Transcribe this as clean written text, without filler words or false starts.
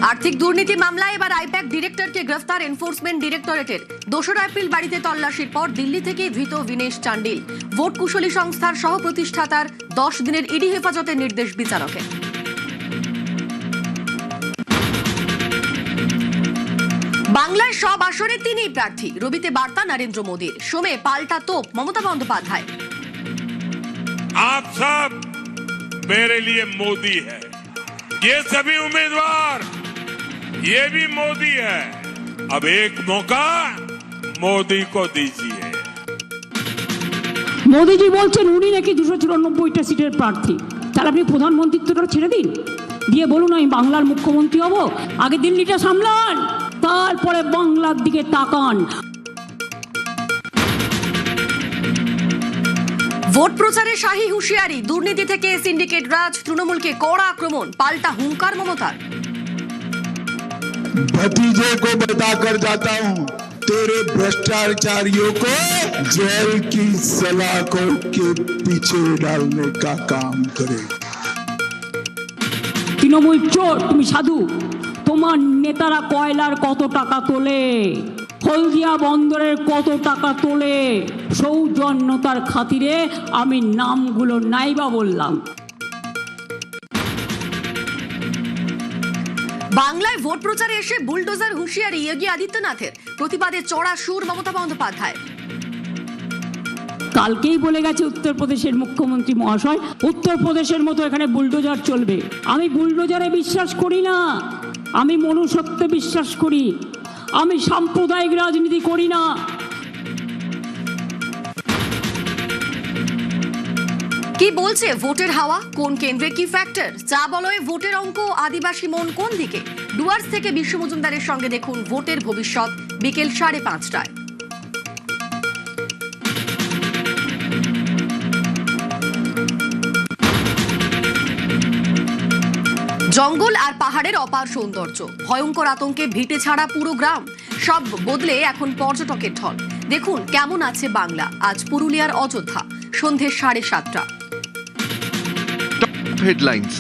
আর্থিক দুর্নীতি মামলায় এবার আইপ্যাক ডিরেক্টরকে গ্রেফতার এনফোর্সমেন্ট ডিরেক্টরেটের। 2 এপ্রিল বাড়িতে তল্লাশির পর দিল্লি থেকে ধৃত বিনেশ চান্ডিল। ভোট কুশলী সংস্থার সহ প্রতিষ্ঠাতার 10 দিনের ইডি হেফাজতের নির্দেশ বিচারকের। বাংলার সব আসনে তিনিই প্রার্থী, রবিতে বার্তা নরেন্দ্র মোদীর। সোমে পাল্টা তোপ মমতা বন্দ্যোপাধ্যায়। आप सब मेरे लिए मोदी है, ये सभी उम्मीदवार ये भी मोदी है। अब एक मौका मोदी को दीजिए। মোদিজি বলছেন উনি নাকি 294টা সিটের প্রার্থী। তাহলে আপনি প্রধানমন্ত্রীত্বটা ছেড়ে দিন, দিয়ে বলুন আমি বাংলার মুখ্যমন্ত্রী হব। আগে দিল্লিটা সামলান, তারপরে বাংলার দিকে তাকান। ভোট প্রচারে শাহী হুঁশিয়ারি, দুর্নীতি থেকে সিন্ডিকেট রাজ, তৃণমূলকে কড়া আক্রমণ, পাল্টা হুঙ্কার মমতার। भतीजे को बताकर जाता हूँ, तेरे भ्रष्टाचारियों को जेल की सलाखों के पीछे डालने का काम करे। তৃণমূল চোর, তুমি সাধু। তোমার নেতারা কয়লার কত টাকা তোলে, হলদিয়া বন্দরের কত টাকা তোলে, সৌজন্যতার খাতিরে আমি নামগুলো নাইবা বললাম। বাংলায় ভোট প্রচারে এসে বুলডোজার হুঁশিয়ারি যোগী আদিত্যনাথের। প্রতিবাদে চড়া সুর মমতা বন্দ্যোপাধ্যায়। কালকেই বলে গেছে উত্তরপ্রদেশের মুখ্যমন্ত্রী মহাশয়, উত্তরপ্রদেশের মতো এখানে বুলডোজার চলবে। আমি বুলডোজারে বিশ্বাস করি না, আমি মনুষ্যত্বে বিশ্বাস করি, আমি সাম্প্রদায়িক রাজনীতি করি না। কি বলছে ভোটের হাওয়া, কোন কেন্দ্রে কি ফ্যাক্টর, চা বলয়ে ভোটের অঙ্ক, আদিবাসী মন কোন দিকে? ডুয়ার্স থেকে বিশ্ব মজুমদারের সঙ্গে দেখুন ভোটের ভবিষ্যৎ, বিকেল 5:30টায়। জঙ্গল আর পাহাড়ের অপার সৌন্দর্য, ভয়ঙ্কর আতঙ্কে ভিটে ছাড়া পুরো গ্রাম, সব বদলে এখন পর্যটকের ঢল। দেখুন কেমন আছে বাংলা আজ পুরুলিয়ার অযোধ্যা, সন্ধে 7:30। Headlines